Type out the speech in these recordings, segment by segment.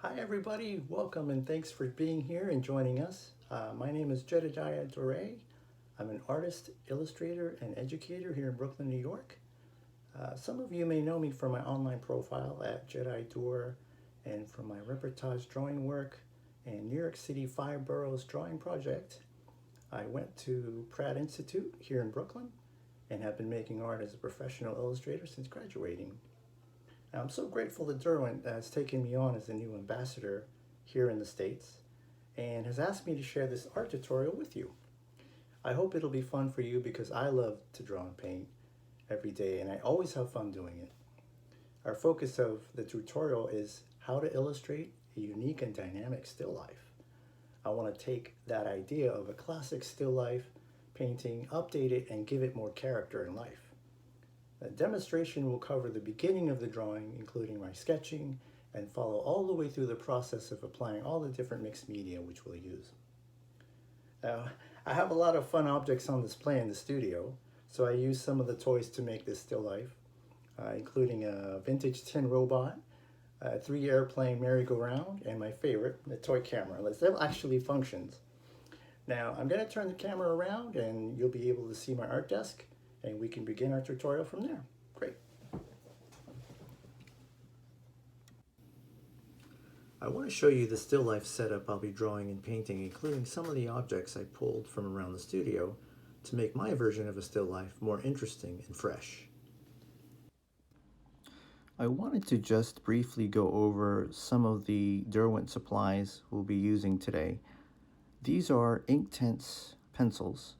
Hi everybody, welcome and thanks for being here and joining us. My name is Jedidiah Dore. I'm an artist, illustrator, and educator here in Brooklyn, New York. Some of you may know me from my online profile at Jedidiah Dore and from my reportage drawing work and New York City 5 Boroughs Drawing Project. I went to Pratt Institute here in Brooklyn and have been making art as a professional illustrator since graduating. I'm so grateful that Derwent has taken me on as a new ambassador here in the States and has asked me to share this art tutorial with you. I hope it'll be fun for you because I love to draw and paint every day and I always have fun doing it. Our focus of the tutorial is how to illustrate a unique and dynamic still life. I want to take that idea of a classic still life painting, update it, and give it more character and life. The demonstration will cover the beginning of the drawing, including my sketching, and follow all the way through the process of applying all the different mixed media which we'll use. I have a lot of fun objects on display in the studio, so I use some of the toys to make this still life, including a vintage tin robot, a 3 airplane merry-go-round, and my favorite, the toy camera. That actually functions. Now, I'm going to turn the camera around and you'll be able to see my art desk, and we can begin our tutorial from there. Great. I want to show you the still life setup I'll be drawing and painting, including some of the objects I pulled from around the studio to make my version of a still life more interesting and fresh. I wanted to just briefly go over some of the Derwent supplies we'll be using today. These are Inktense pencils.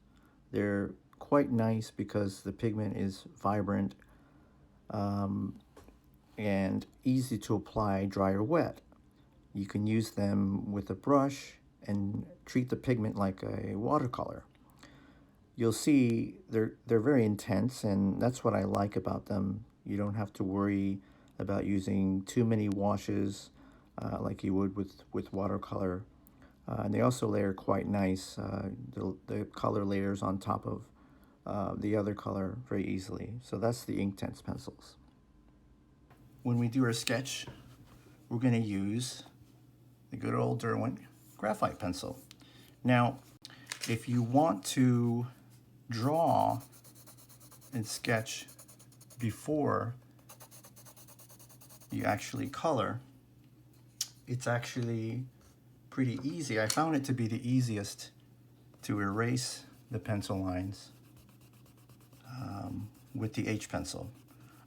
They're quite nice because the pigment is vibrant and easy to apply dry or wet. You can use them with a brush and treat the pigment like a watercolor. You'll see they're very intense, and that's what I like about them. You don't have to worry about using too many washes like you would with watercolor. And they also layer quite nice. The color layers on top of the other color very easily. So that's the Inktense pencils. When we do our sketch, we're going to use the good old Derwent Graphite pencil. Now, if you want to draw and sketch before you actually color, it's actually pretty easy. I found it to be the easiest to erase the pencil lines with the H pencil.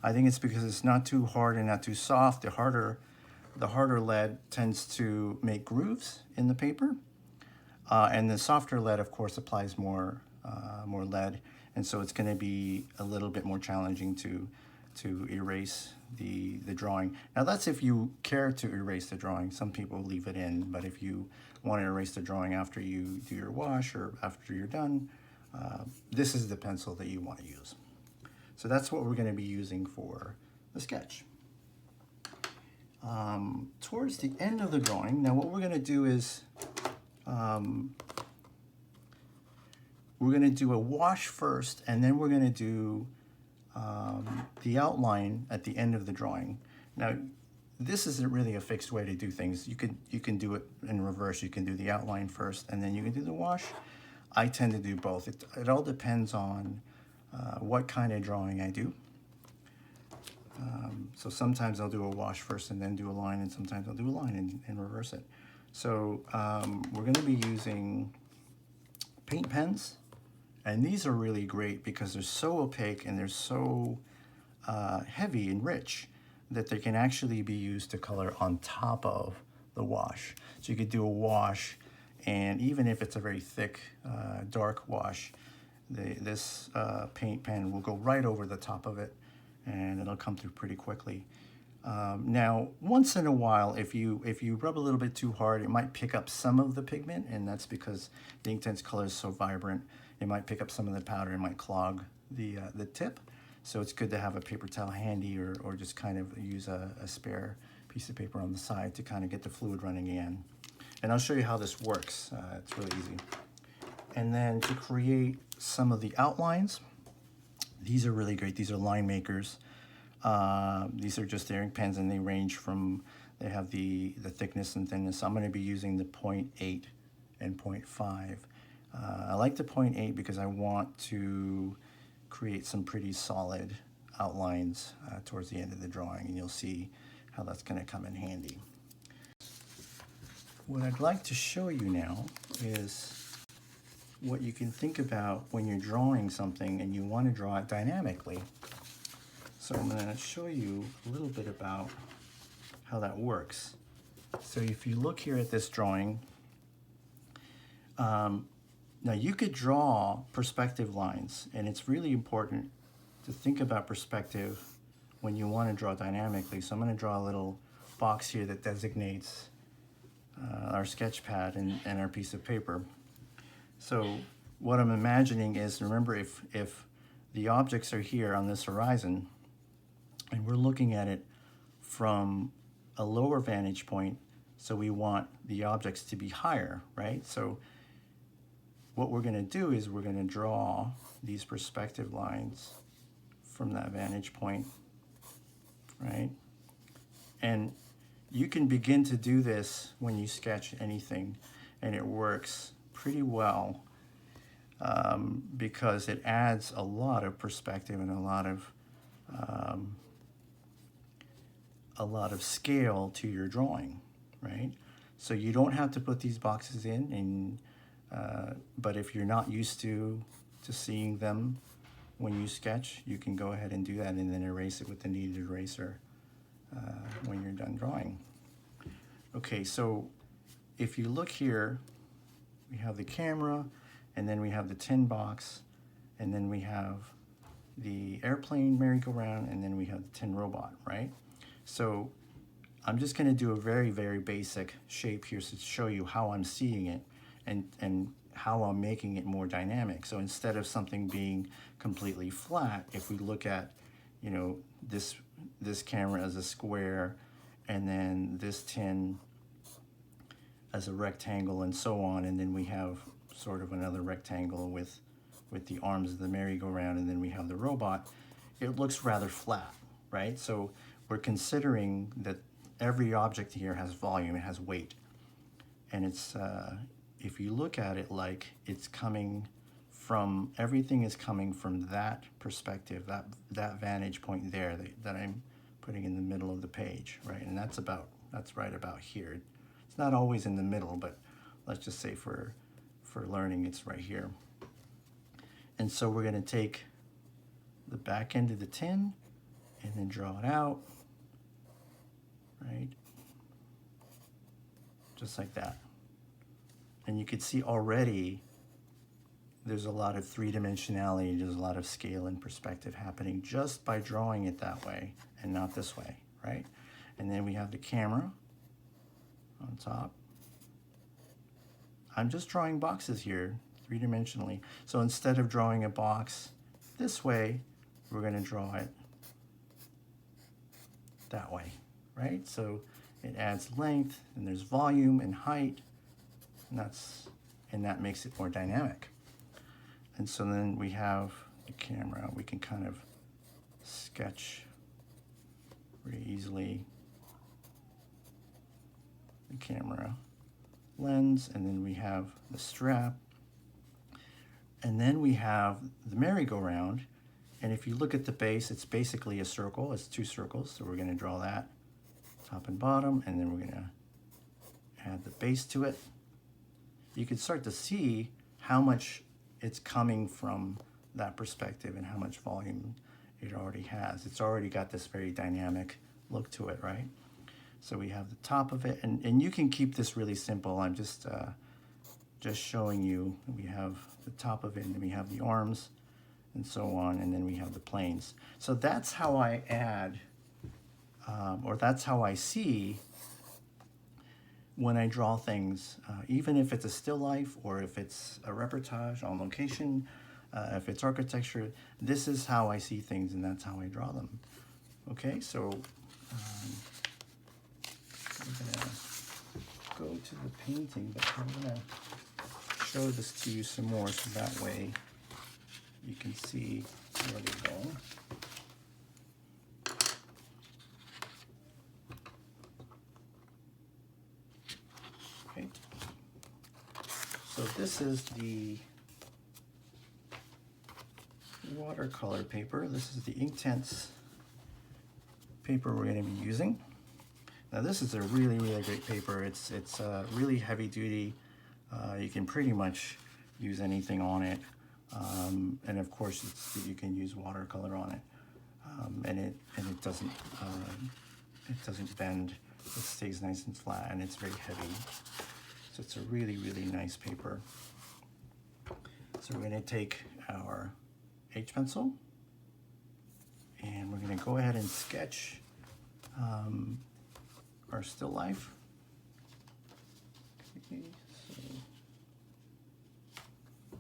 I think it's because it's not too hard and not too soft. The harder lead tends to make grooves in the paper, and the softer lead, of course, applies more lead, and so it's going to be a little bit more challenging to erase the drawing. Now that's if you care to erase the drawing. Some people leave it in, but if you want to erase the drawing after you do your wash or after you're done, this is the pencil that you want to use. So that's what we're going to be using for the sketch. Towards the end of the drawing, now what we're going to do is we're going to do a wash first, and then we're going to do the outline at the end of the drawing. Now, this isn't really a fixed way to do things. You can do it in reverse. You can do the outline first, and then you can do the wash. I tend to do both. It all depends on what kind of drawing I do. So sometimes I'll do a wash first and then do a line, and sometimes I'll do a line and reverse it. So we're going to be using paint pens, and these are really great because they're so opaque and they're so heavy and rich that they can actually be used to color on top of the wash. So you could do a wash, and even if it's a very thick, dark wash, this paint pen will go right over the top of it, and it'll come through pretty quickly. Now, once in a while, if you rub a little bit too hard, it might pick up some of the pigment, and that's because the Inktense color is so vibrant. It might pick up some of the powder, it might clog the tip. So it's good to have a paper towel handy, or just kind of use a spare piece of paper on the side to kind of get the fluid running again. And I'll show you how this works. It's really easy. And then to create some of the outlines, these are really great. These are line makers. These are just their ink pens, and they range from They have the thickness and thinness. I'm going to be using the 0.8 and 0.5. I like the 0.8 because I want to create some pretty solid outlines towards the end of the drawing, and you'll see how that's going to come in handy. What I'd like to show you now is what you can think about when you're drawing something and you want to draw it dynamically. So I'm going to show you a little bit about how that works. So if you look here at this drawing, now you could draw perspective lines, and it's really important to think about perspective when you want to draw dynamically. So I'm going to draw a little box here that designates our sketch pad and our piece of paper. So what I'm imagining is, remember, if the objects are here on this horizon and we're looking at it from a lower vantage point, so we want the objects to be higher, right? So what we're going to do is we're going to draw these perspective lines from that vantage point, right? And you can begin to do this when you sketch anything, and it works pretty well because it adds a lot of perspective and a lot of scale to your drawing, right? So you don't have to put these boxes in, and but if you're not used to seeing them when you sketch, you can go ahead and do that and then erase it with the kneaded eraser when you're done drawing. Okay, so if you look here, we have the camera, and then we have the tin box, and then we have the airplane merry-go-round, and then we have the tin robot, right? So I'm just going to do a very, very basic shape here to show you how I'm seeing it and how I'm making it more dynamic. So instead of something being completely flat, if we look at, you know, this camera as a square, and then this tin as a rectangle, and so on, and then we have sort of another rectangle with the arms of the merry-go-round, and then we have the robot, it looks rather flat, right? So we're considering that every object here has volume, it has weight, and it's if you look at it like it's coming from, everything is coming from that perspective, that vantage point there that I'm putting in the middle of the page, right? And that's right about here. It's not always in the middle, but let's just say for learning, it's right here. And so we're going to take the back end of the tin and then draw it out, right? Just like that. And you can see already there's a lot of three-dimensionality, there's a lot of scale and perspective happening just by drawing it that way and not this way, right? And then we have the camera on top. I'm just drawing boxes here three-dimensionally. So instead of drawing a box this way, we're going to draw it that way, right? So it adds length, and there's volume and height, and that makes it more dynamic. And so then we have the camera. We can kind of sketch pretty easily the camera lens, and then we have the strap, and then we have the merry-go-round. And if you look at the base, it's basically a circle. It's two circles, so we're going to draw that top and bottom, and then we're going to add the base to it. You can start to see how much it's coming from that perspective and how much volume it already has. It's already got this very dynamic look to it, right? So we have the top of it, and you can keep this really simple. I'm just showing you. We have the top of it, and we have the arms, and so on, and then we have the planes. So that's how I add, or that's how I see when I draw things, even if it's a still life or if it's a reportage on location, if it's architecture, this is how I see things, and that's how I draw them. Okay, so I'm gonna go to the painting, but I'm gonna show this to you some more so that way you can see where they go. Right. So this is the watercolor paper. This is the Inktense paper we're going to be using. Now this is a really great paper. It's really heavy duty. You can pretty much use anything on it, and of course you can use watercolor on it, and it doesn't bend. It stays nice and flat, and it's very heavy. So it's a really nice paper. So we're going to take our H pencil, and we're going to go ahead and sketch our still life. Okay, so I'm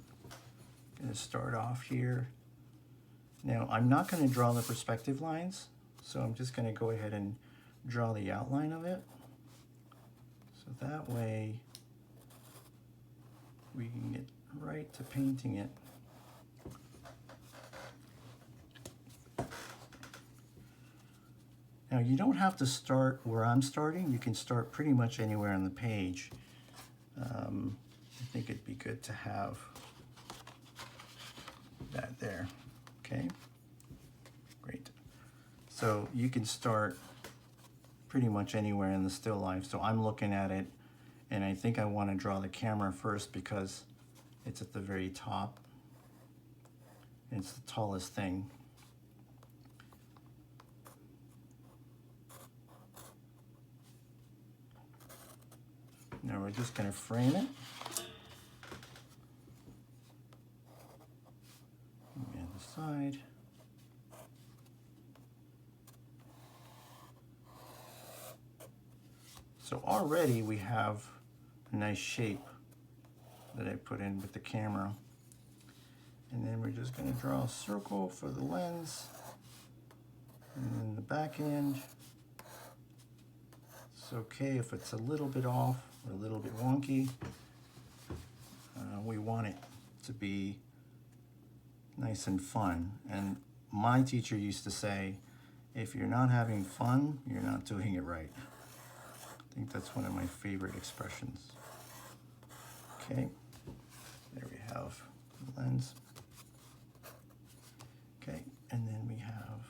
going to start off here. Now I'm not going to draw the perspective lines, so I'm just going to go ahead and draw the outline of it. So that way we can get right to painting it. Now you don't have to start where I'm starting. You can start pretty much anywhere on the page. I think it'd be good to have that there. Okay, great. So you can start pretty much anywhere in the still life. So I'm looking at it, and I think I want to draw the camera first because it's at the very top. It's the tallest thing. Now we're just going to frame it. On the other side. So already we have a nice shape that I put in with the camera. And then we're just going to draw a circle for the lens. And then the back end. It's okay if it's a little bit off or a little bit wonky. We want it to be nice and fun. And my teacher used to say, if you're not having fun, you're not doing it right. I think that's one of my favorite expressions. Okay, there we have the lens. Okay, and then we have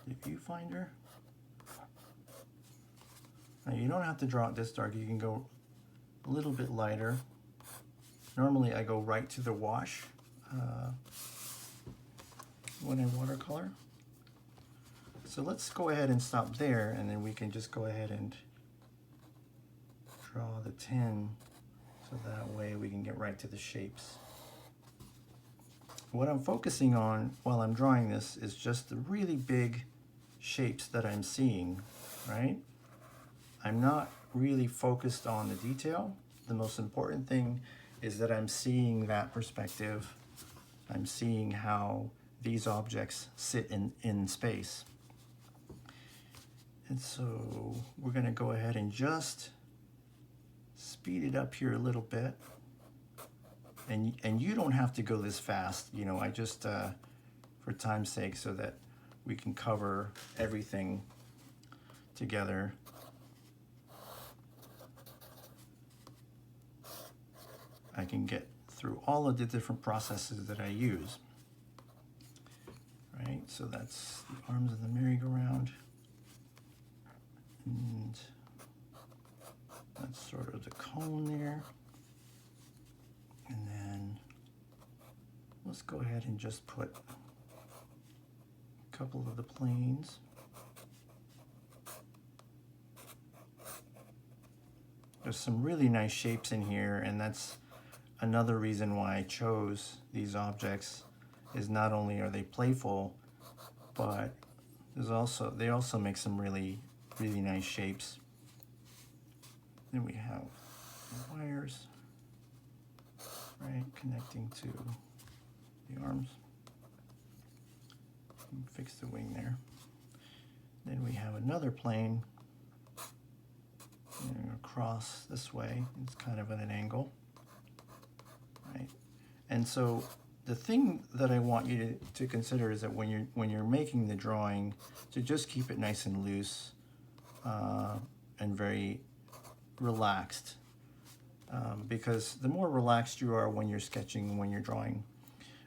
the viewfinder. Now you don't have to draw it this dark. You can go a little bit lighter. Normally I go right to the wash when I watercolor. So let's go ahead and stop there, and then we can just go ahead and draw the 10, so that way we can get right to the shapes. What I'm focusing on while I'm drawing this is just the really big shapes that I'm seeing, right? I'm not really focused on the detail. The most important thing is that I'm seeing that perspective. I'm seeing how these objects sit in space. And so we're going to go ahead and just speed it up here a little bit. And you don't have to go this fast. You know, I just, for time's sake, so that we can cover everything together. I can get through all of the different processes that I use. Right, so that's the arms of the merry-go-round. And that's sort of the cone there. And then let's go ahead and just put a couple of the planes. There's some really nice shapes in here, and that's another reason why I chose these objects. Is not only are they playful, but they also make some really nice shapes. Then we have the wires, right, connecting to the arms. And fix the wing there. Then we have another plane across this way. It's kind of at an angle, right? And so the thing that I want you to consider is that when you're making the drawing, to just keep it nice and loose and very relaxed. because the more relaxed you are when you're sketching, when you're drawing,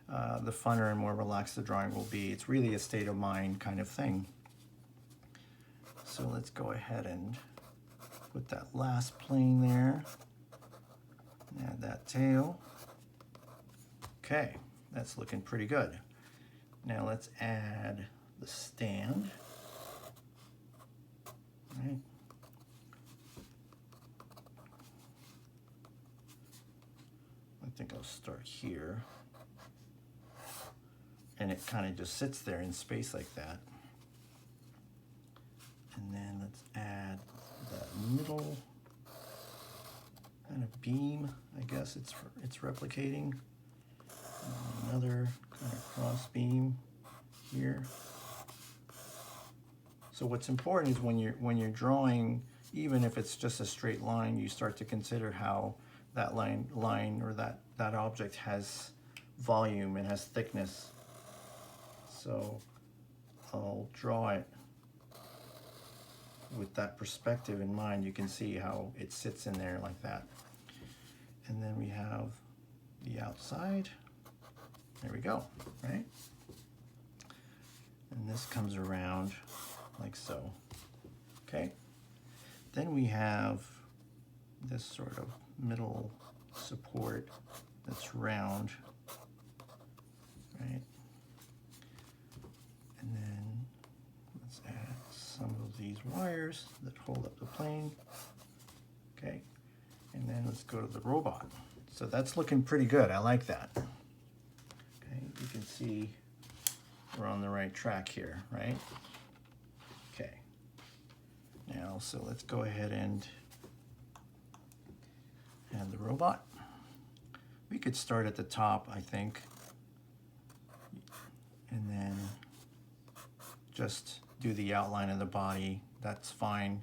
the funner and more relaxed the drawing will be. It's really a state of mind kind of thing. So let's go ahead and put that last plane there. Add that tail. Okay, that's looking pretty good. Now let's add the stand. All right. I think I'll start here. And it kind of just sits there in space like that. And then let's add that middle kind of beam, I guess it's replicating. Another kind of cross beam here. So what's important is when you're drawing, even if it's just a straight line, you start to consider how that line or that object has volume and has thickness. So I'll draw it with that perspective in mind. You can see how it sits in there like that. And then we have the outside. There we go, right? And this comes around like so. Okay. Then we have this sort of middle support that's round, right? And then let's add some of these wires that hold up the plane. Okay. And then let's go to the robot. So that's looking pretty good. I like that. Okay. You can see we're on the right track here, right? Okay. Now, so let's go ahead and add the robot. We could start at the top, I think, and then just do the outline of the body. That's fine.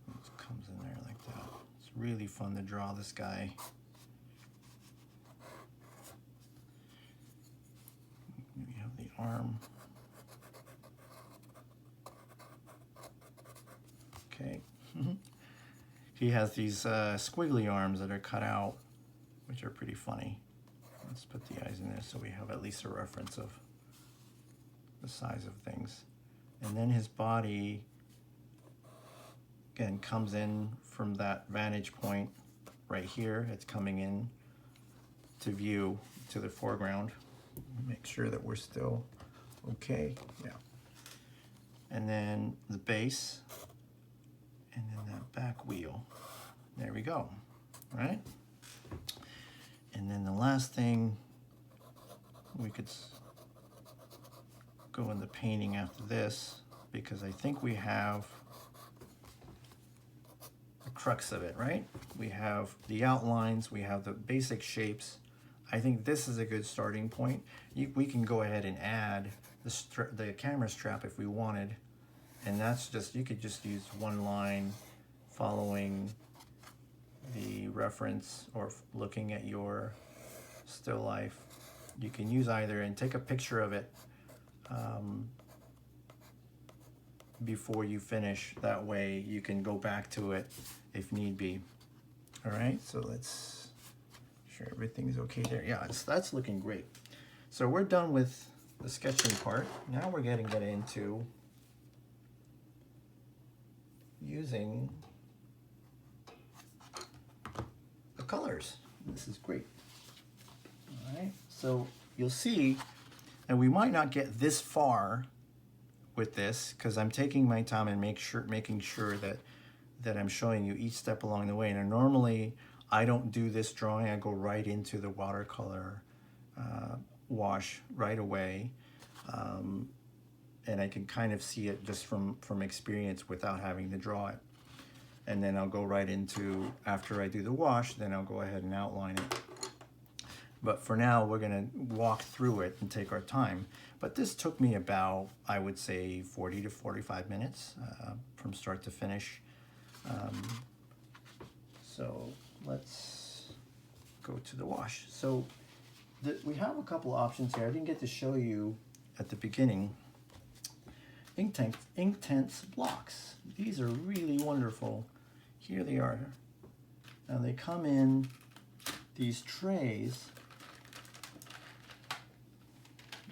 It comes in there like that. It's really fun to draw this guy. We have the arm. Okay. He has these squiggly arms that are cut out, which are pretty funny. Let's put the eyes in there so we have at least a reference of the size of things. And then his body, again, comes in from that vantage point right here. It's coming in to view to the foreground. Make sure that we're still okay. Yeah. And then the base. And then that back wheel. There we go, right? And then the last thing, we could go in the painting after this, because I think we have the crux of it, right? We have the outlines, we have the basic shapes. I think this is a good starting point. We can go ahead and add the camera strap if we wanted. And that's just, you could just use one line following the reference or looking at your still life. You can use either and take a picture of it before you finish. That way you can go back to it if need be. All right, so let's make sure everything's okay there. Yeah, that's looking great. So we're done with the sketching part. Now we're getting into using the colors. This is great. All right, so you'll see, and we might not get this far with this because I'm taking my time and making sure that I'm showing you each step along the way. And normally I don't do this drawing. I go right into the watercolor wash right away. And I can kind of see it just from experience without having to draw it. And then I'll go right into, after I do the wash, then I'll go ahead and outline it. But for now, we're gonna walk through it and take our time. But this took me about, I would say, 40 to 45 minutes from start to finish. So let's go to the wash. So we have a couple options here. I didn't get to show you at the beginning. Inktense blocks. These are really wonderful. Here they are. Now they come in these trays.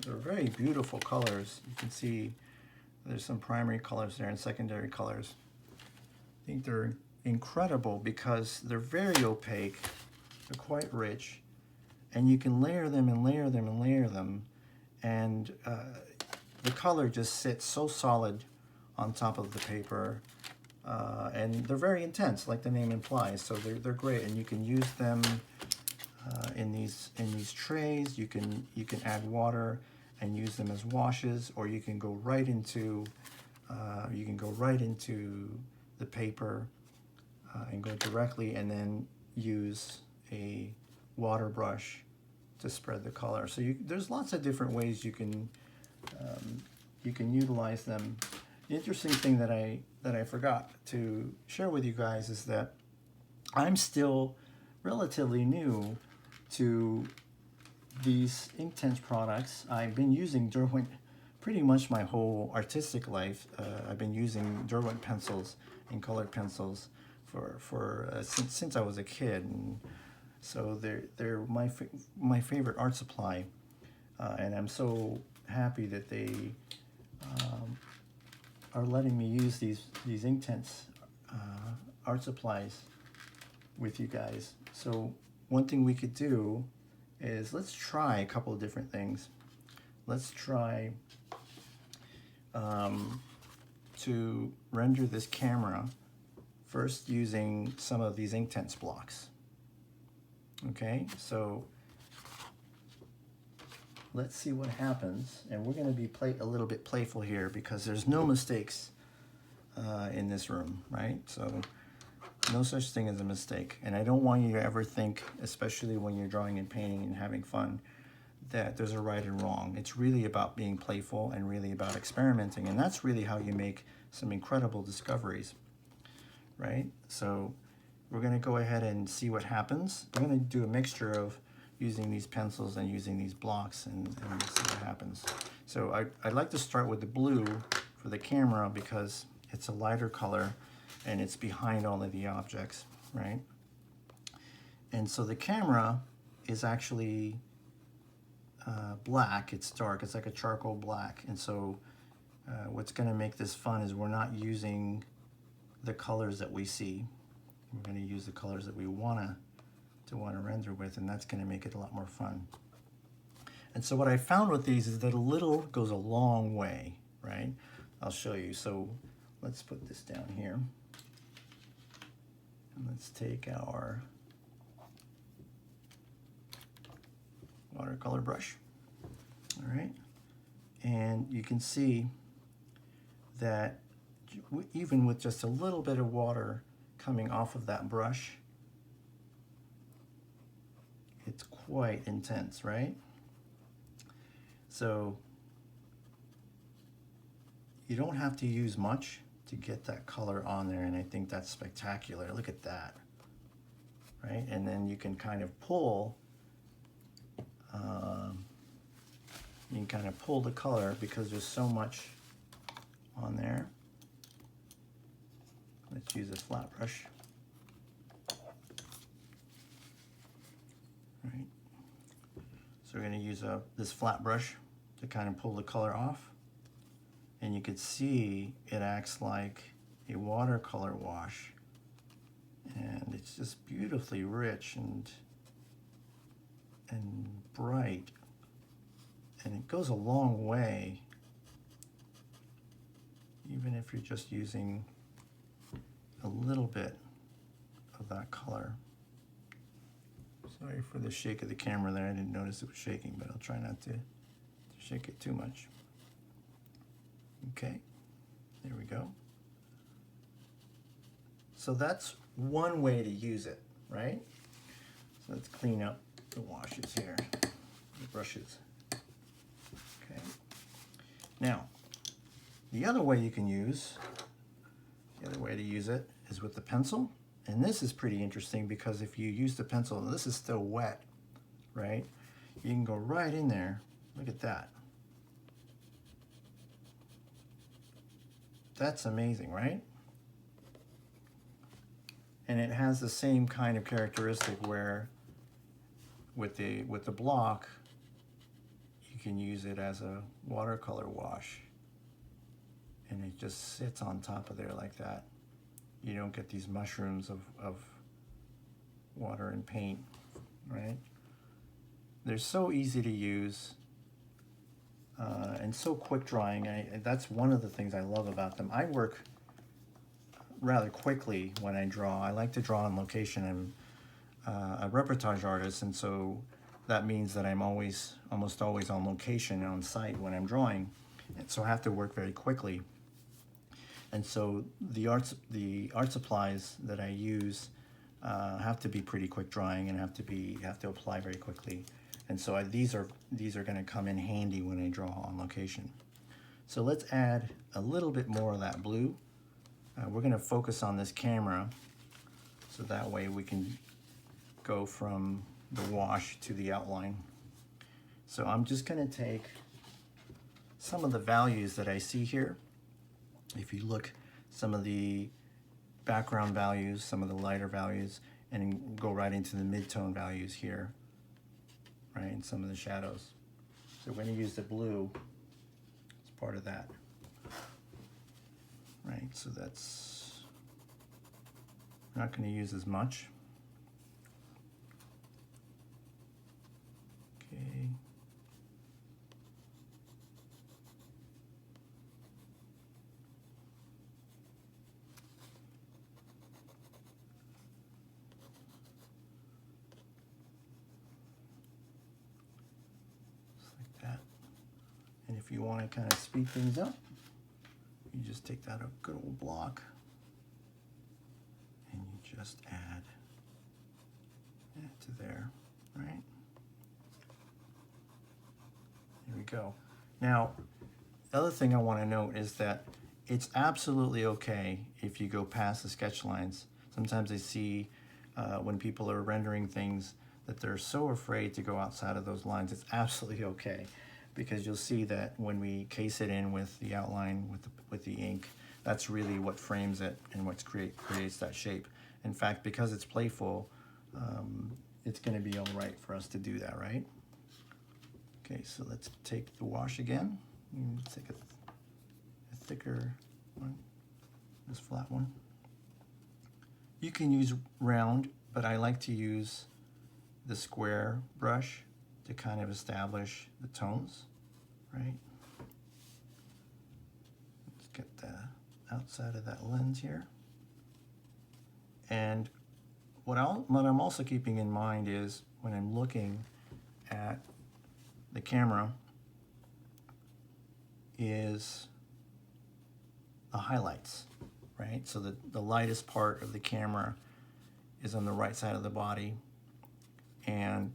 They're very beautiful colors. You can see there's some primary colors there and secondary colors. I think they're incredible because they're very opaque. They're quite rich, and you can layer them and layer them and layer them, and the color just sits so solid on top of the paper, and they're very intense, like the name implies. So they're great, and you can use them in these trays. You can add water and use them as washes, or you can go right into the paper and go directly, and then use a water brush to spread the color. So there's lots of different ways you can utilize them. The interesting thing that I forgot to share with you guys is that I'm still relatively new to these Inktense products. I've been using Derwent pretty much my whole artistic life. I've been using Derwent pencils and colored pencils since I was a kid, and so they're my favorite art supply, and I'm so happy that they are letting me use these Inktense art supplies with you guys. So one thing we could do is let's try a couple of different things. Let's try to render this camera first using some of these Inktense blocks. Okay, so let's see what happens, and we're going to be a little bit playful here because there's no mistakes in this room, right? So no such thing as a mistake, and I don't want you to ever think, especially when you're drawing and painting and having fun, that there's a right and wrong. It's really about being playful and really about experimenting, and that's really how you make some incredible discoveries, right? So we're going to go ahead and see what happens. I'm going to do a mixture of using these pencils and using these blocks, and see what happens. So I'd like to start with the blue for the camera because it's a lighter color and it's behind all of the objects, right? And so the camera is actually black. It's dark. It's like a charcoal black. And so what's going to make this fun is we're not using the colors that we see. We're going to use the colors that we want to render with, and that's going to make it a lot more fun. And so what I found with these is that a little goes a long way, right? I'll show you. So let's put this down here. And let's take our watercolor brush. All right. And you can see that even with just a little bit of water coming off of that brush, it's quite intense, right? So you don't have to use much to get that color on there, and I think that's spectacular. Look at that, right? And then you can kind of pull, the color because there's so much on there. Let's use a flat brush. Right. So we're going to use this flat brush to kind of pull the color off. And you could see it acts like a watercolor wash. And it's just beautifully rich and bright. And it goes a long way, even if you're just using a little bit of that color. Sorry for the shake of the camera there. I didn't notice it was shaking, but I'll try not to shake it too much. Okay, there we go. So that's one way to use it, right? So let's clean up the washes here, the brushes. Okay. Now, the other way to use it is with the pencil. And this is pretty interesting because if you use the pencil, and this is still wet, right? You can go right in there. Look at that. That's amazing, right? And it has the same kind of characteristic where with the block, you can use it as a watercolor wash. And it just sits on top of there like that. You don't get these mushrooms of water and paint, right? They're so easy to use and so quick drying. That's one of the things I love about them. I work rather quickly when I draw. I like to draw on location. I'm a reportage artist, and so that means that I'm almost always on location, on site when I'm drawing. And so I have to work very quickly. And so the art supplies that I use have to be pretty quick drying and have to apply very quickly. And so these are going to come in handy when I draw on location. So let's add a little bit more of that blue. We're going to focus on this camera, so that way we can go from the wash to the outline. So I'm just going to take some of the values that I see here. If you look, some of the background values, some of the lighter values, and go right into the mid-tone values here, right, and some of the shadows. So we're going to use the blue as part of that, right? So that's, we're not going to use as much. Okay. And if you want to kind of speed things up, you just take that good old block and you just add that to there, right? There we go. Now, the other thing I want to note is that it's absolutely okay if you go past the sketch lines. Sometimes I see when people are rendering things that they're so afraid to go outside of those lines. It's absolutely okay, because you'll see that when we case it in with the outline, with the ink, that's really what frames it and what creates that shape. In fact, because it's playful, it's going to be all right for us to do that, right? Okay, so let's take the wash again. Let's take a thicker one, this flat one. You can use round, but I like to use the square brush to kind of establish the tones, right? Let's get the outside of that lens here. And what I'm also keeping in mind is when I'm looking at the camera is the highlights, right? So the lightest part of the camera is on the right side of the body, and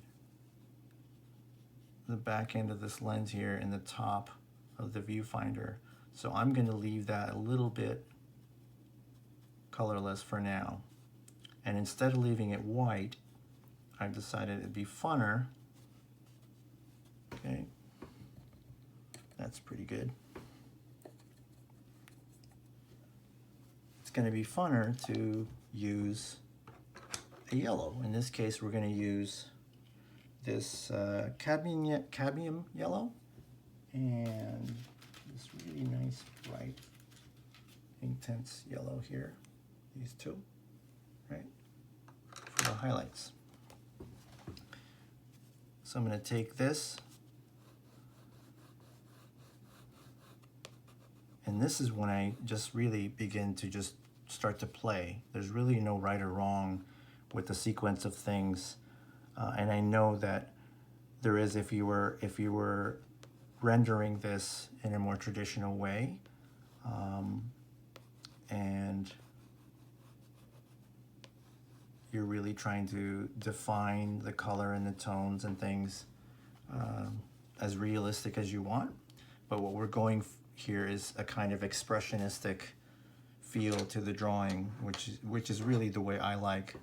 the back end of this lens here in the top of the viewfinder. So I'm going to leave that a little bit colorless for now. And instead of leaving it white, I've decided it'd be funner. Okay, that's pretty good. It's going to be funner to use a yellow. In this case, we're going to use this cadmium yellow and this really nice bright Inktense yellow here. These two, right, for the highlights. So I'm going to take this, and this is when I just really begin to just start to play. There's really no right or wrong with the sequence of things, and I know that there is if you were rendering this in a more traditional way, and you're really trying to define the color and the tones and things as realistic as you want. But what we're going here is a kind of expressionistic feel to the drawing, which is really the way I like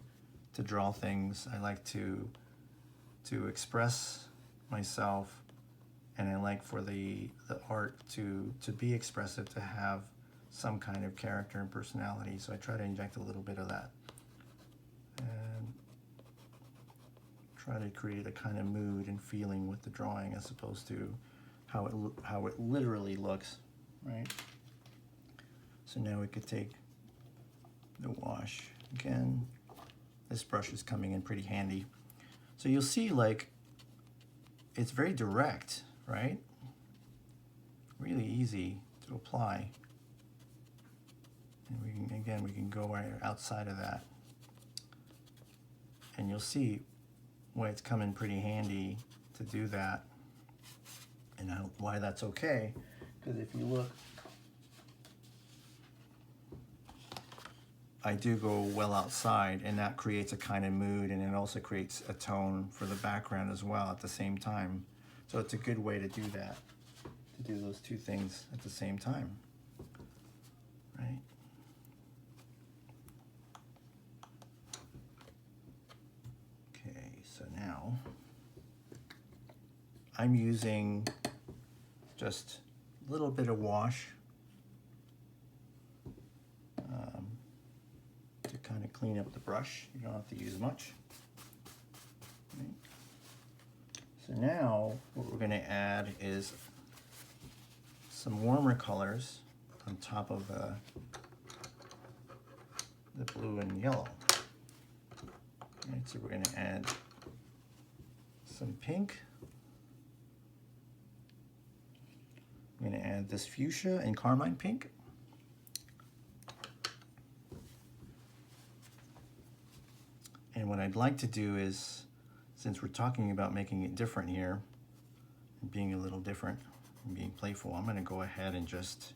to draw things. I like to express myself, and I like for the art to be expressive, to have some kind of character and personality, so I try to inject a little bit of that and try to create a kind of mood and feeling with the drawing as opposed to how it literally looks, right? So now we could take the wash again. This brush is coming in pretty handy. So you'll see, like, it's very direct, right? Really easy to apply. And we can go right outside of that. And you'll see why it's come in pretty handy to do that, and why that's okay. Because if you look, I do go well outside, and that creates a kind of mood, and it also creates a tone for the background as well at the same time. So it's a good way to do that, to do those two things at the same time, right? Okay, so now I'm using just a little bit of wash to kind of clean up the brush. You don't have to use much. Right. So now what we're going to add is some warmer colors on top of the blue and yellow. Right, so we're going to add some pink. I'm going to add this fuchsia and carmine pink. And what I'd like to do is, since we're talking about making it different here, and being a little different, and being playful, I'm going to go ahead and just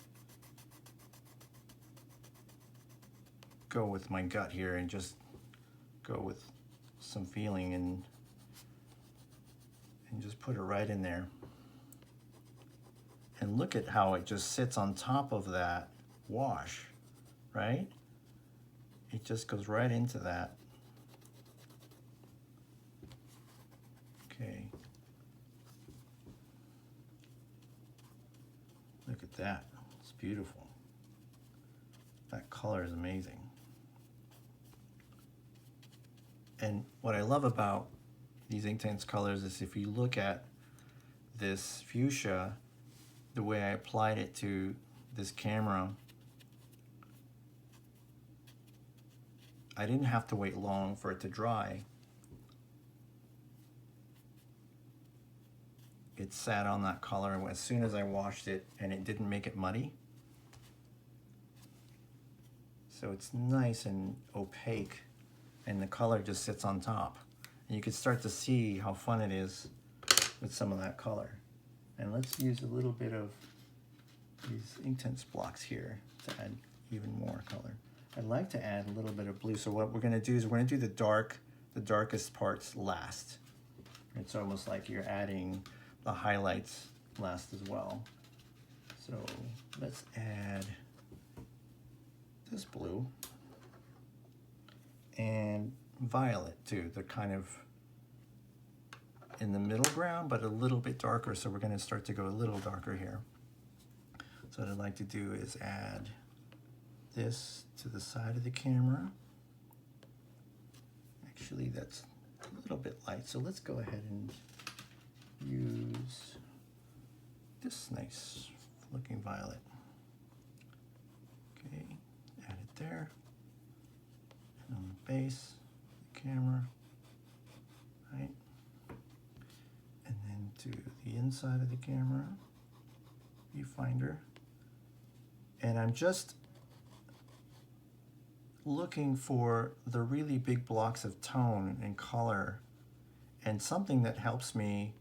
go with my gut here and just go with some feeling and just put it right in there. And look at how it just sits on top of that wash, right? It just goes right into that. Okay. Look at that. It's beautiful. That color is amazing. And what I love about these Inktense colors is if you look at this fuchsia, the way I applied it to this camera, I didn't have to wait long for it to dry. It sat on that color as soon as I washed it, and it didn't make it muddy. So it's nice and opaque, and the color just sits on top. And you can start to see how fun it is with some of that color. And let's use a little bit of these Inktense blocks here to add even more color. I'd like to add a little bit of blue. So what we're gonna do is we're gonna do the darkest parts last. It's almost like you're adding the highlights last as well. So let's add this blue and violet too. They're kind of in the middle ground, but a little bit darker. So we're going to start to go a little darker here. So what I'd like to do is add this to the side of the camera. Actually, that's a little bit light. So let's go ahead and use this nice looking violet. Okay, add it there. And on the base, the camera, right? And then to the inside of the camera, viewfinder. And I'm just looking for the really big blocks of tone and color, and something that helps me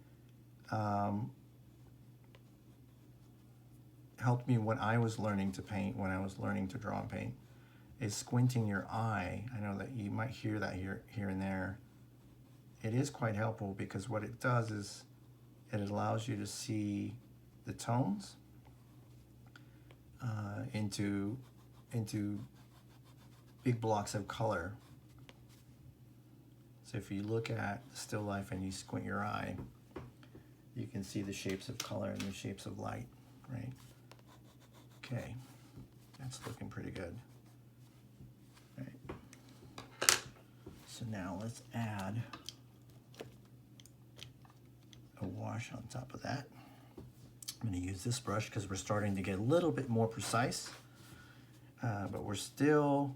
helped me when I was learning to paint, when I was learning to draw and paint, is squinting your eye. I know that you might hear that here and there. It is quite helpful because what it does is it allows you to see the tones into big blocks of color. So if you look at still life and you squint your eye, you can see the shapes of color and the shapes of light, right? Okay. That's looking pretty good. All right. So now let's add a wash on top of that. I'm going to use this brush because we're starting to get a little bit more precise, but we're still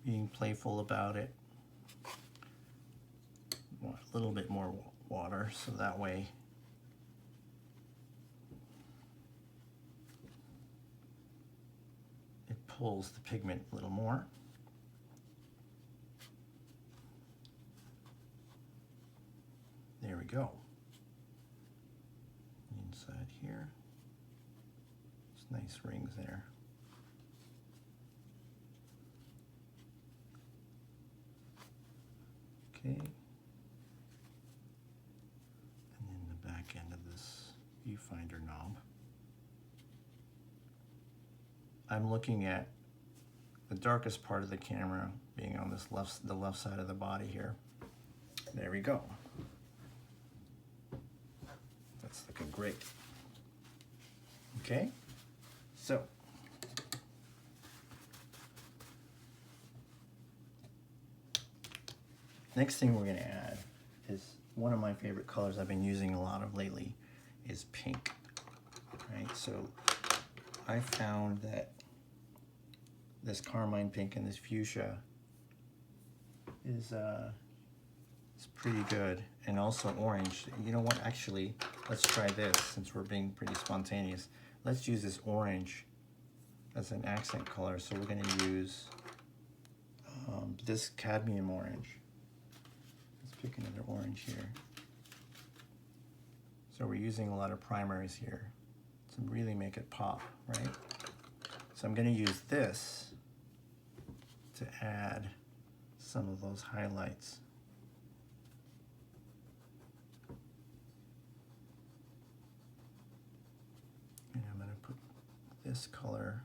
being playful about it. Want a little bit more water so that way it pulls the pigment a little more. There we go. Inside here, it's nice rings there. Okay. And then the back end of this viewfinder knob. I'm looking at the darkest part of the camera being on this the left side of the body here. There we go. That's looking great. Okay, so next thing we're going to add is one of my favorite colors I've been using a lot of lately is pink. Right, so I found that this carmine pink and this fuchsia is pretty good, and also orange. You know what, actually, let's try this since we're being pretty spontaneous. Let's use this orange as an accent color. So we're going to use this cadmium orange. Let's pick another orange here. So we're using a lot of primaries here to really make it pop, right? So I'm going to use this to add some of those highlights. And I'm going to put this color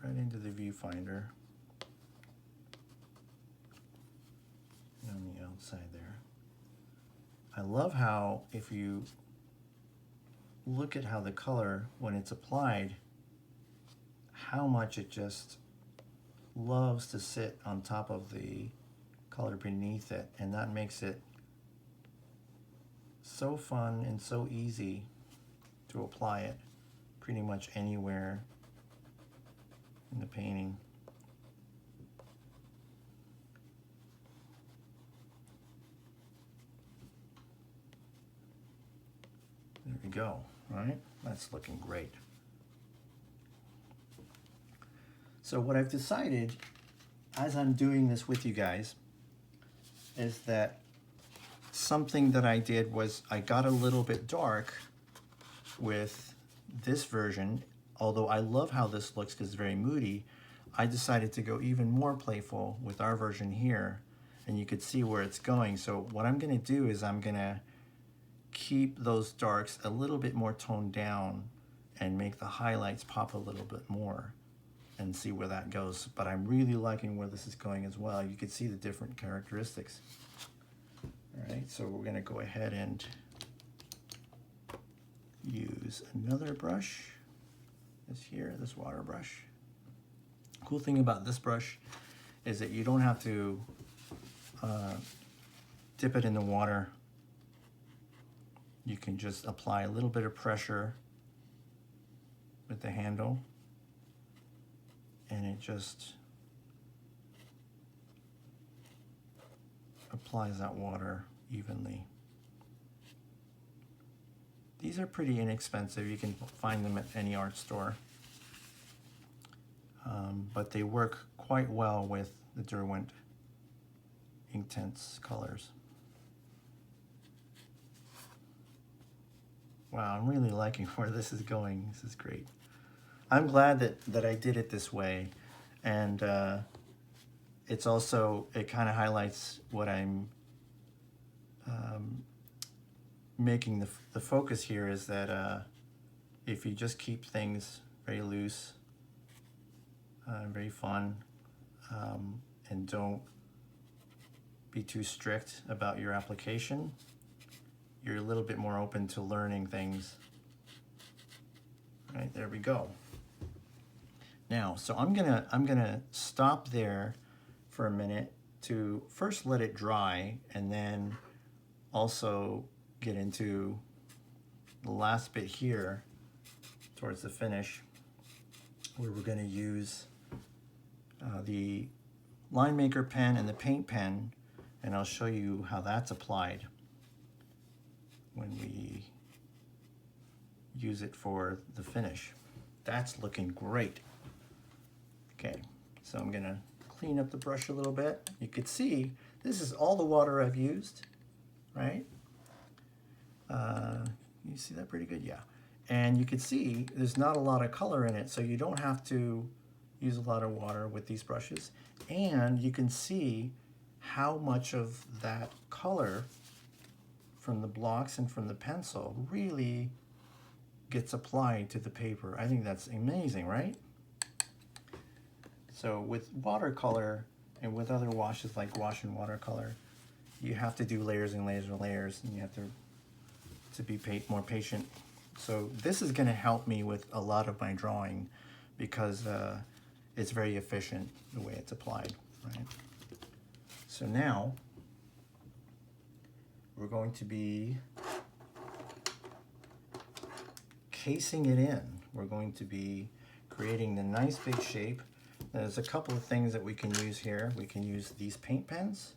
right into the viewfinder and on the outside there. I love how if you look at how the color, when it's applied, how much it just loves to sit on top of the color beneath it, and that makes it so fun and so easy to apply it pretty much anywhere in the painting. There we go. All right, that's looking great. So what I've decided as I'm doing this with you guys is that something that I did was I got a little bit dark with this version. Although I love how this looks because it's very moody, I decided to go even more playful with our version here, and you could see where it's going. So what I'm going to do is I'm going to keep those darks a little bit more toned down and make the highlights pop a little bit more and see where that goes. But I'm really liking where this is going as well. You can see the different characteristics. All right, so we're going to go ahead and use another brush. This water brush. Cool thing about this brush is that you don't have to dip it in the water. You can just apply a little bit of pressure with the handle, and it just applies that water evenly. These are pretty inexpensive. You can find them at any art store. But they work quite well with the Derwent Inktense colors. Wow, I'm really liking where this is going. This is great. I'm glad that I did it this way. And it's also, it kind of highlights what I'm making the focus here is that if you just keep things very loose, very fun, and don't be too strict about your application, you're a little bit more open to learning things. Right, there we go. Now, so I'm gonna stop there for a minute to first let it dry, and then also get into the last bit here towards the finish, where we're going to use the line maker pen and the paint pen, and I'll show you how that's applied when we use it for the finish. That's looking great. Okay, so I'm going to clean up the brush a little bit. You could see this is all the water I've used, right? You see that pretty good? Yeah. And you can see there's not a lot of color in it, so you don't have to use a lot of water with these brushes. And you can see how much of that color from the blocks and from the pencil really gets applied to the paper. I think that's amazing, right? So with watercolor and with other washes like wash and watercolor, you have to do layers and layers and layers, and you have to be more patient. So this is going to help me with a lot of my drawing because it's very efficient the way it's applied, right? So now we're going to be casing it in. We're going to be creating the nice big shape. There's a couple of things that we can use here. We can use these paint pens,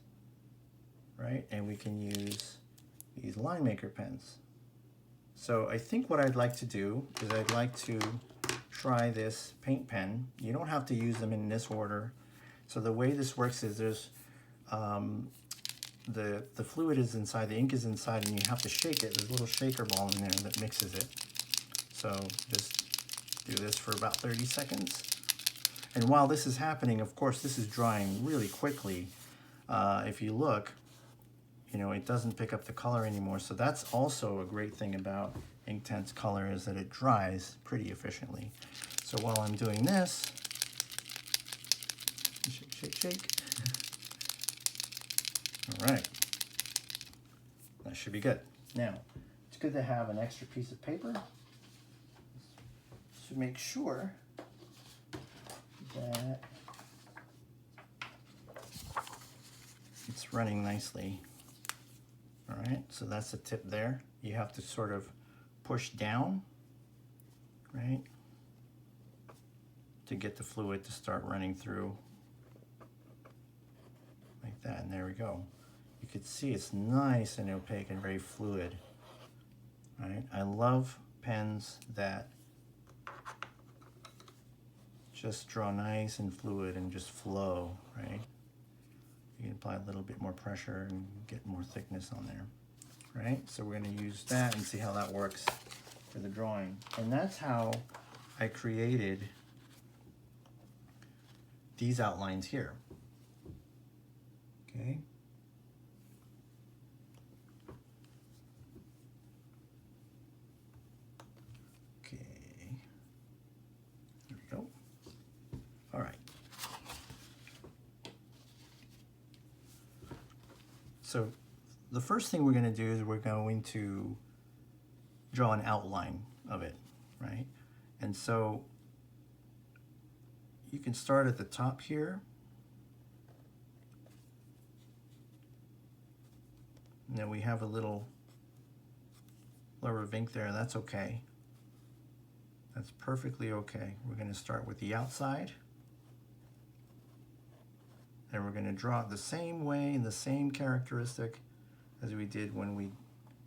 right? And we can use these line maker pens. So I think what I'd like to do is I'd like to try this paint pen. You don't have to use them in this order. So the way this works is there's the fluid is inside, the ink is inside, and you have to shake it. There's a little shaker ball in there that mixes it. So just do this for about 30 seconds. And while this is happening, of course, this is drying really quickly. If you look, you know, it doesn't pick up the color anymore. So that's also a great thing about Inktense color, is that it dries pretty efficiently. So while I'm doing this, shake, shake, shake. All right, that should be good. Now, it's good to have an extra piece of paper to make sure that it's running nicely. All right, so that's the tip there. You have to sort of push down, right, to get the fluid to start running through like that, and there we go. You can see it's nice and opaque and very fluid, right? I love pens that just draw nice and fluid and just flow, right? You can apply a little bit more pressure and get more thickness on there, right? So we're going to use that and see how that works for the drawing. And that's how I created these outlines here. Okay. Okay. There we go. All right. So the first thing we're going to do is we're going to draw an outline of it, right? And so you can start at the top here. And then we have a little blur of ink there. That's okay. That's perfectly okay. We're going to start with the outside. And we're going to draw it the same way and the same characteristic as we did when we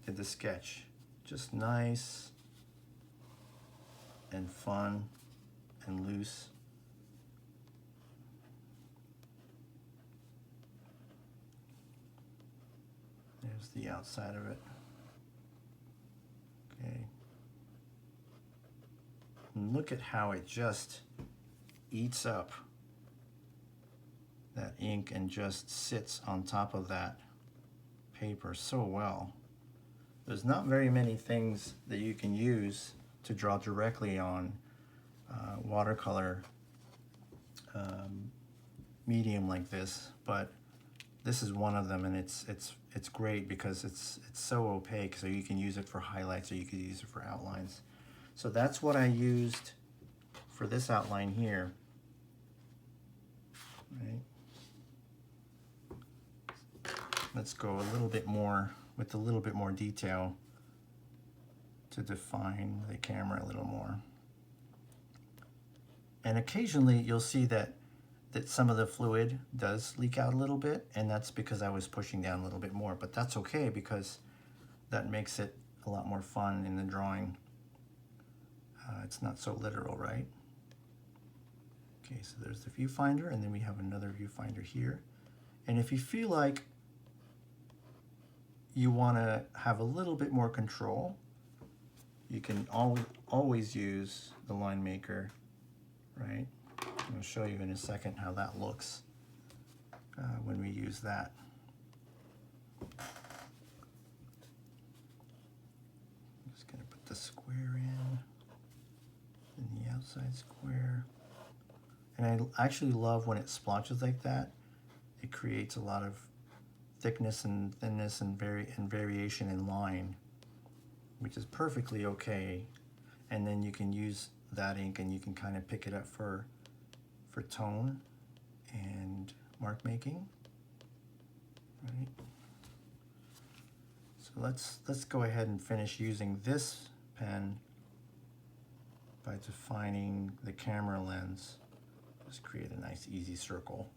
did the sketch. Just nice and fun and loose. There's the outside of it. Okay. And look at how it just eats up that ink and just sits on top of that paper so well. There's not very many things that you can use to draw directly on watercolor medium like this, but This is one of them, and it's great because it's so opaque, so you can use it for highlights or you can use it for outlines. So that's what I used for this outline here. Right. Let's go a little bit more with a little bit more detail to define the camera a little more. And occasionally you'll see that some of the fluid does leak out a little bit, and that's because I was pushing down a little bit more, but that's okay because that makes it a lot more fun in the drawing. It's not so literal, right? Okay, so there's the viewfinder, and then we have another viewfinder here. And if you feel like you want to have a little bit more control, you can always use the line maker, right? I'm going to show you in a second how that looks when we use that. I'm just going to put the square in the outside square. And I actually love when it splotches like that. It creates a lot of thickness and thinness and variation in line, which is perfectly okay. And then you can use that ink and you can kind of pick it up for tone and mark making, right? So let's go ahead and finish using this pen by defining the camera lens. Just create a nice easy circle,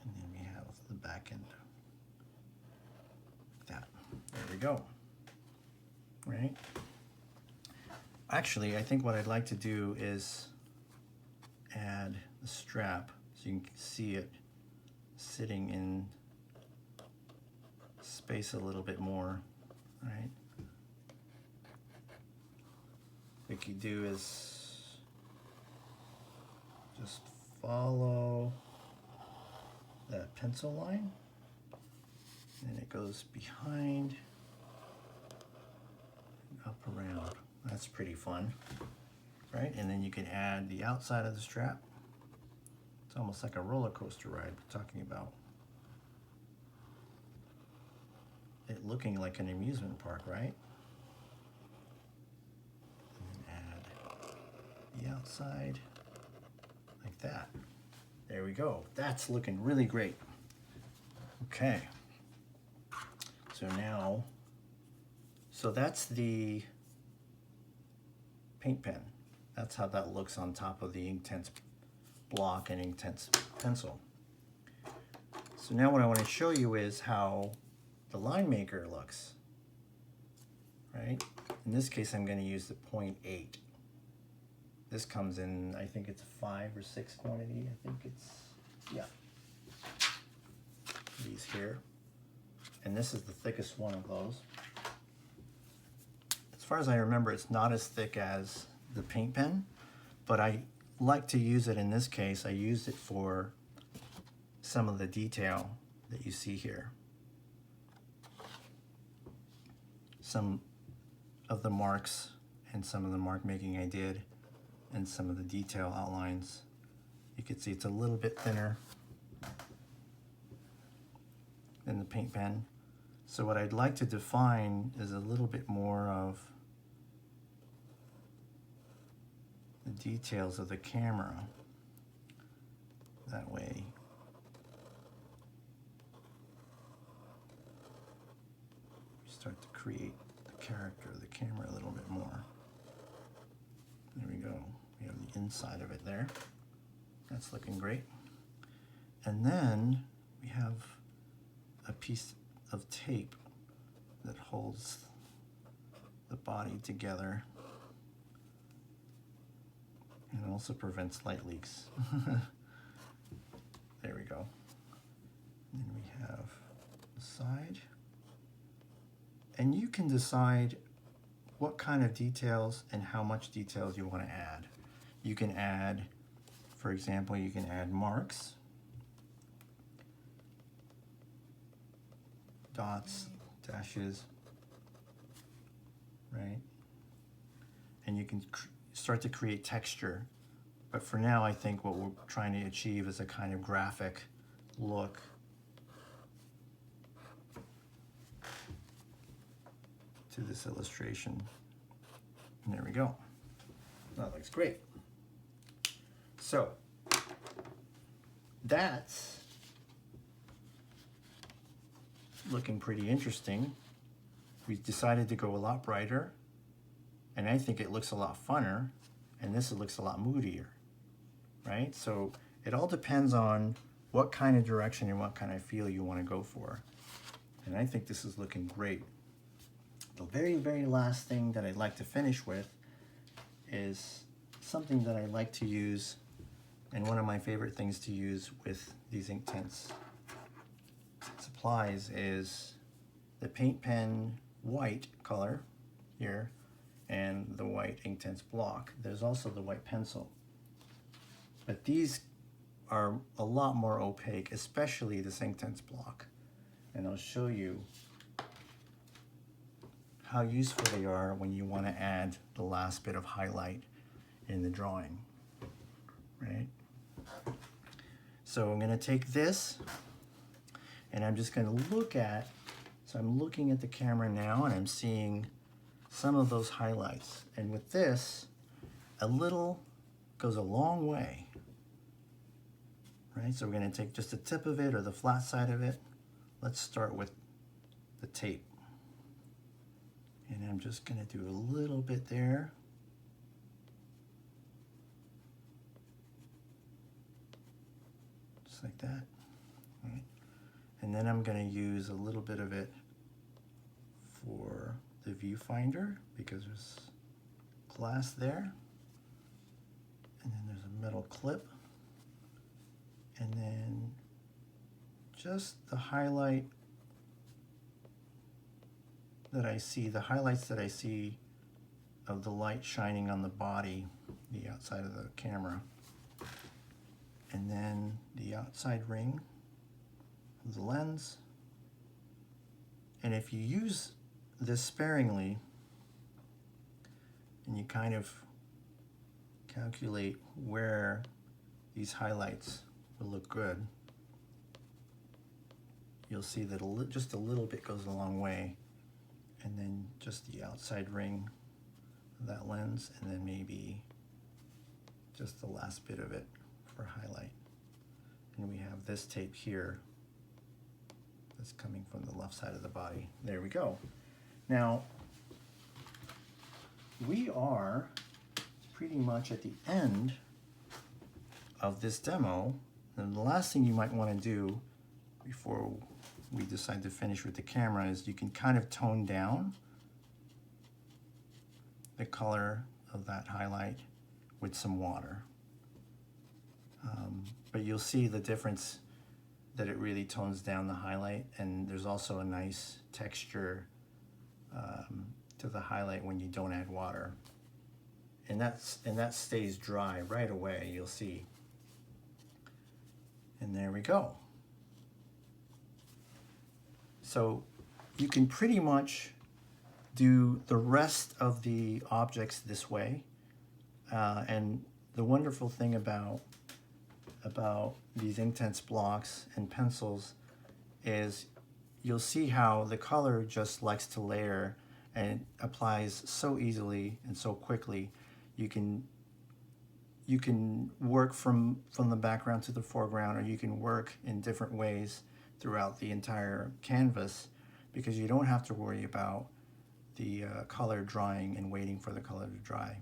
and then we have the back end like that. There we go. Right? Actually, I think what I'd like to do is add the strap so you can see it sitting in space a little bit more, right? What you do is just follow that pencil line, and it goes behind and up around. That's pretty fun, right? And then you can add the outside of the strap. It's almost like a roller coaster ride we're talking about. It looking like an amusement park, right? And then add the outside like that. There we go. That's looking really great. Okay. So now, so that's the paint pen. That's how that looks on top of the Inktense block and Inktense pencil. So now what I want to show you is how the line maker looks, right? In this case, I'm going to use the 0.8. This comes in, I think it's 5 or 6 quantity. I think it's, yeah, these here. And this is the thickest one of those. As far as I remember, it's not as thick as the paint pen, but I like to use it in this case. I used it for some of the detail that you see here. Some of the marks and some of the mark making I did, and some of the detail outlines. You can see it's a little bit thinner than the paint pen. So what I'd like to define is a little bit more of the details of the camera. That way you start to create the character of the camera a little bit more. There we go. We have the inside of it there. That's looking great. And then we have a piece of tape that holds the body together and also prevents light leaks. There we go. And then we have the side. And you can decide what kind of details and how much details you want to add. You can add, for example, you can add marks, dots, dashes, right? And you can start to create texture. But for now, I think what we're trying to achieve is a kind of graphic look to this illustration. And there we go. That looks great. So that's looking pretty interesting. We decided to go a lot brighter, and I think it looks a lot funner, and this looks a lot moodier, right? So it all depends on what kind of direction and what kind of feel you want to go for. And I think this is looking great. The very, very last thing that I'd like to finish with is something that I like to use, and one of my favorite things to use with these Inktense supplies is the paint pen white color here and the white Inktense block. There's also the white pencil. But these are a lot more opaque, especially this Inktense block. And I'll show you how useful they are when you want to add the last bit of highlight in the drawing, right? So I'm going to take this and I'm just going to look at, so I'm looking at the camera now and I'm seeing some of those highlights. And with this, a little goes a long way, right? So we're going to take just the tip of it or the flat side of it. Let's start with the tape. And I'm just going to do a little bit there. Just like that. All right. And then I'm going to use a little bit of it for the viewfinder because there's glass there. And then there's a metal clip. And then just the highlight that I see, the highlights that I see of the light shining on the body, the outside of the camera. And then the outside ring of the lens. And if you use this sparingly and you kind of calculate where these highlights will look good, you'll see that just a little bit goes a long way. And then just the outside ring of that lens, and then maybe just the last bit of it for highlight. And we have this tape here that's coming from the left side of the body. There we go. Now, we are pretty much at the end of this demo. And the last thing you might want to do before we decide to finish with the camera is you can kind of tone down the color of that highlight with some water. But you'll see the difference that it really tones down the highlight, and there's also a nice texture to the highlight when you don't add water. And that stays dry right away, you'll see. And there we go. So you can pretty much do the rest of the objects this way. And the wonderful thing about these Inktense blocks and pencils is you'll see how the color just likes to layer and it applies so easily and so quickly. You can work from the background to the foreground, or you can work in different ways throughout the entire canvas because you don't have to worry about the color drying and waiting for the color to dry.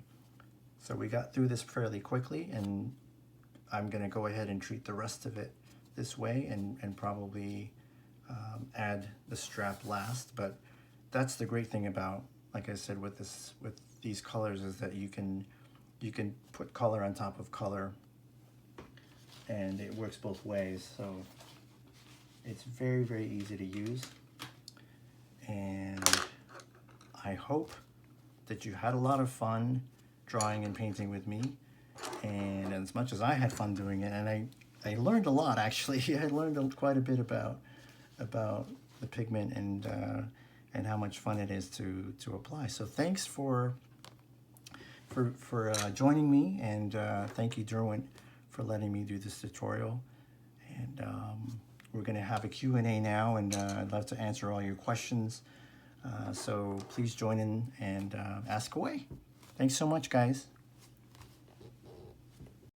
So we got through this fairly quickly, and I'm going to go ahead and treat the rest of it this way and probably add the strap last. But that's the great thing about, like I said, with these colors is that you can put color on top of color, and it works both ways. So it's very, very easy to use, and I hope that you had a lot of fun drawing and painting with me, and as much as I had fun doing it, and I learned a lot actually. I learned quite a bit about the pigment and how much fun it is to apply. So thanks for joining me, and thank you, Derwent, for letting me do this tutorial. And we're going to have a Q&A now, and I'd love to answer all your questions. So please join in and ask away. Thanks so much, guys.